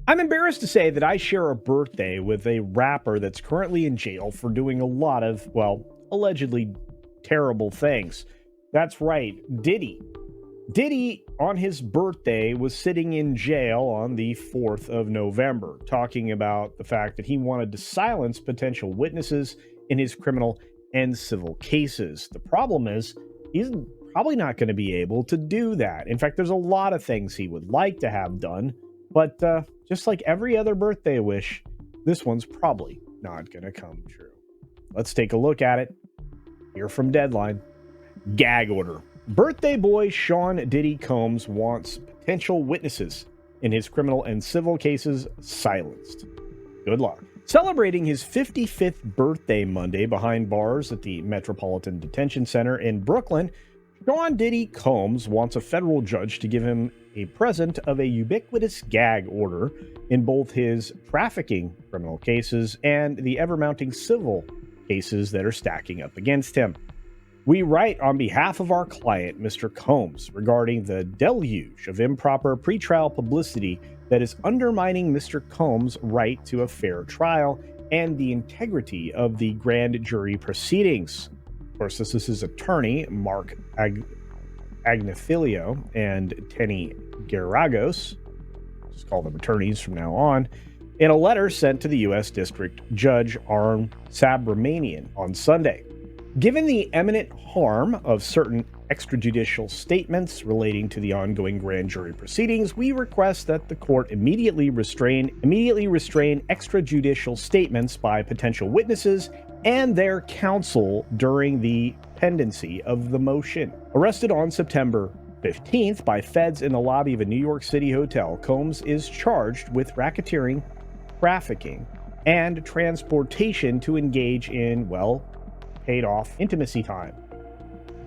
I'm embarrassed to say that I share a birthday with a rapper that's currently in jail for doing a lot of, well, allegedly terrible things. That's right, Diddy. Diddy, on his birthday, was sitting in jail on the 4th of November, talking about the fact that he wanted to silence potential witnesses in his criminal and civil cases. The problem is, he's probably not going to be able to do that. In fact, there's a lot of things he would like to have done, but just like every other birthday wish, this one's probably not going to come true. Let's take a look at it. Here from Deadline. Gag order. Birthday boy Sean Diddy Combs wants potential witnesses in his criminal and civil cases silenced. Good luck. Celebrating his 55th birthday Monday behind bars at the Metropolitan Detention Center in Brooklyn, Sean Diddy Combs wants a federal judge to give him a present of a ubiquitous gag order in both his trafficking criminal cases and the ever-mounting civil cases that are stacking up against him. We write on behalf of our client, Mr. Combs, regarding the deluge of improper pretrial publicity that is undermining Mr. Combs' right to a fair trial and the integrity of the grand jury proceedings. Of course, this is his attorney, Mark Agnifilio and Tenny Garagos, just call them attorneys from now on, in a letter sent to the U.S. District Judge Arn Subramanian on Sunday. Given the imminent harm of certain extrajudicial statements relating to the ongoing grand jury proceedings, we request that the court immediately restrain extrajudicial statements by potential witnesses and their counsel during the pendency of the motion. Arrested on September 15th by feds in the lobby of a New York City hotel, Combs is charged with racketeering, trafficking, and transportation to engage in, well, paid-off intimacy time.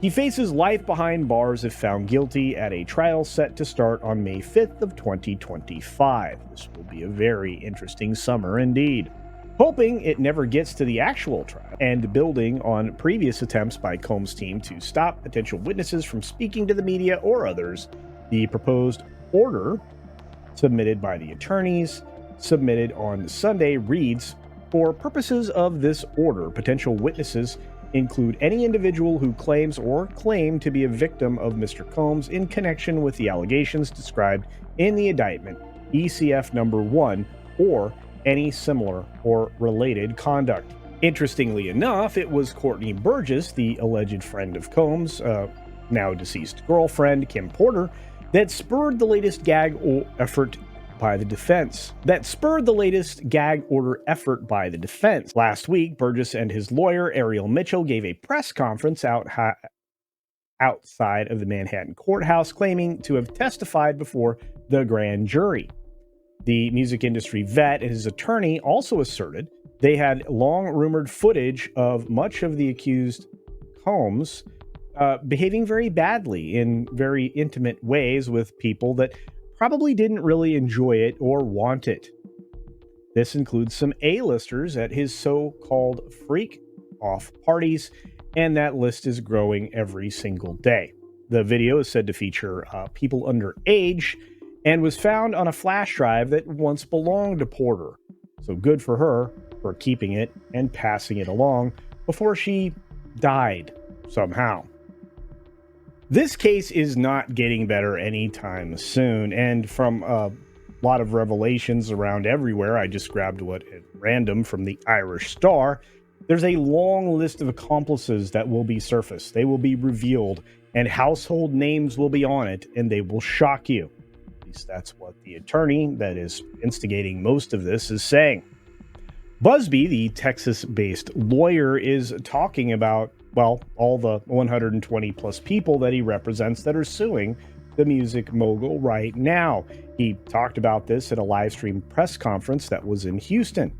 He faces life behind bars if found guilty at a trial set to start on May 5th of 2025. This will be a very interesting summer indeed. Hoping it never gets to the actual trial, and building on previous attempts by Combs' team to stop potential witnesses from speaking to the media or others, the proposed order, submitted by the attorneys, submitted on Sunday, reads, "For purposes of this order, potential witnesses include any individual who claims or claimed to be a victim of Mr. Combs in connection with the allegations described in the indictment, ECF number 1, or any similar or related conduct." Interestingly enough, it was Courtney Burgess, the alleged friend of Combs, now deceased girlfriend, Kim Porter, that spurred the latest gag order effort by the defense. Last week, Burgess and his lawyer, Ariel Mitchell, gave a press conference outside of the Manhattan courthouse, claiming to have testified before the grand jury. The music industry vet and his attorney also asserted they had long-rumored footage of much of the accused Combs behaving very badly in very intimate ways with people that probably didn't really enjoy it or want it. This includes some A-listers at his so-called freak-off parties, and that list is growing every single day. The video is said to feature people underage and was found on a flash drive that once belonged to Porter. So good for her for keeping it and passing it along before she died somehow. This case is not getting better anytime soon, and from a lot of revelations around everywhere, I just grabbed what at random from the Irish Star, there's a long list of accomplices that will be surfaced. They will be revealed, and household names will be on it, and they will shock you. At least that's what the attorney that is instigating most of this is saying. Busby, the Texas-based lawyer, is talking about, well, all the 120 plus people that he represents that are suing the music mogul right now. He talked about this at a live stream press conference that was in Houston.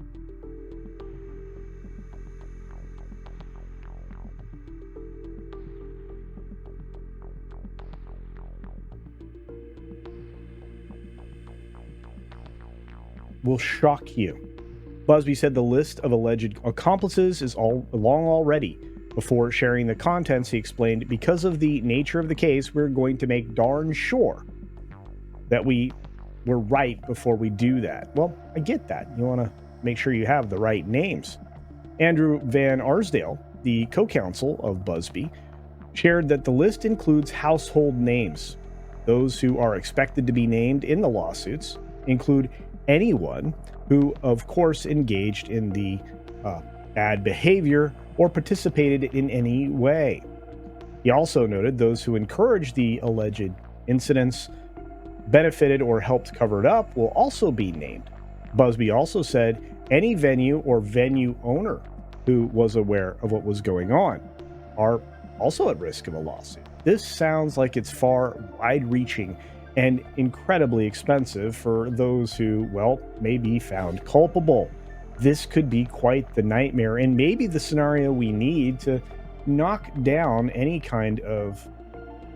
Will shock you. Busby said the list of alleged accomplices is all long already. Before sharing the contents, he explained, because of the nature of the case, we're going to make darn sure that we we're right before we do that. Well, I get that. You want to make sure you have the right names. Andrew Van Arsdale, the co-counsel of Busby, shared that the list includes household names. Those who are expected to be named in the lawsuits include anyone who, of course, engaged in the bad behavior or participated in any way. He also noted those who encouraged the alleged incidents, benefited or helped cover it up will also be named. Busby also said any venue or venue owner who was aware of what was going on are also at risk of a lawsuit. This sounds like it's far wide-reaching and incredibly expensive for those who, well, may be found culpable. This could be quite the nightmare and maybe the scenario we need to knock down any kind of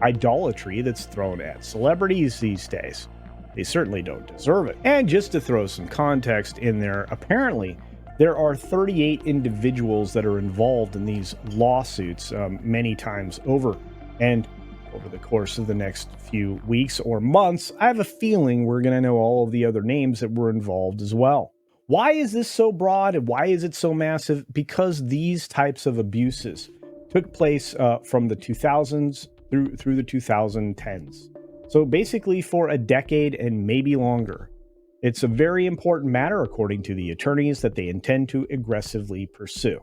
idolatry that's thrown at celebrities these days. They certainly don't deserve it. And just to throw some context in there, apparently there are 38 individuals that are involved in these lawsuits many times over. And over the course of the next few weeks or months, I have a feeling we're going to know all of the other names that were involved as well. Why is this so broad and why is it so massive? Because these types of abuses took place from the 2000s through the 2010s. So basically for a decade and maybe longer. It's a very important matter, according to the attorneys, that they intend to aggressively pursue.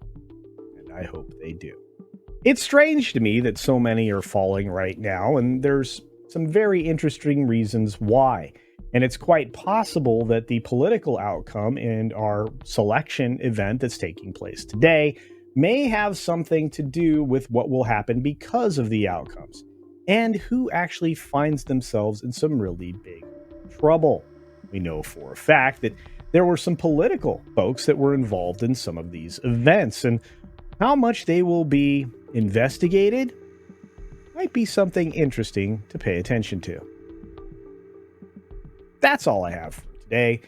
And I hope they do. It's strange to me that so many are falling right now, and there's some very interesting reasons why. And it's quite possible that the political outcome in our selection event that's taking place today may have something to do with what will happen because of the outcomes, and who actually finds themselves in some really big trouble. We know for a fact that there were some political folks that were involved in some of these events, and how much they will be investigated might be something interesting to pay attention to. That's all I have for today.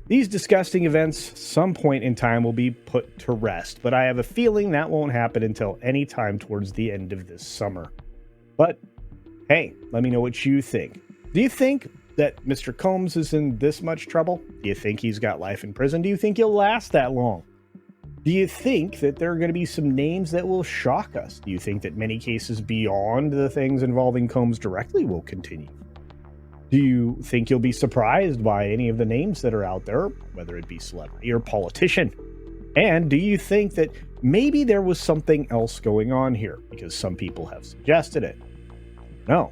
These disgusting events, some point in time, will be put to rest, but I have a feeling that won't happen until any time towards the end of this summer. But hey, let me know what you think. Do you think that Mr. Combs is in this much trouble? Do you think he's got life in prison? Do you think he'll last that long? Do you think that there are going to be some names that will shock us? Do you think that many cases beyond the things involving Combs directly will continue? Do you think you'll be surprised by any of the names that are out there, whether it be celebrity or politician? And do you think that maybe there was something else going on here? Because some people have suggested it. No.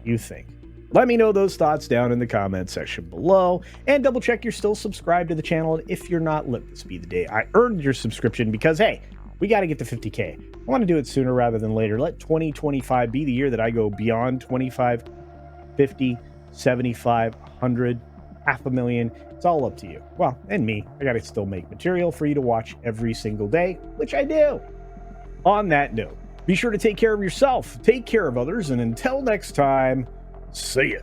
You think? Let me know those thoughts down in the comment section below, and double check you're still subscribed to the channel. And if you're not, let this be the day I earned your subscription, because hey, we got to get to 50K. I want to do it sooner rather than later. Let 2025 be the year that I go beyond 25, 50, 75, 100, 500,000. It's all up to you. Well, and me. I got to still make material for you to watch every single day, which I do. On that note, be sure to take care of yourself, take care of others, and until next time, see ya.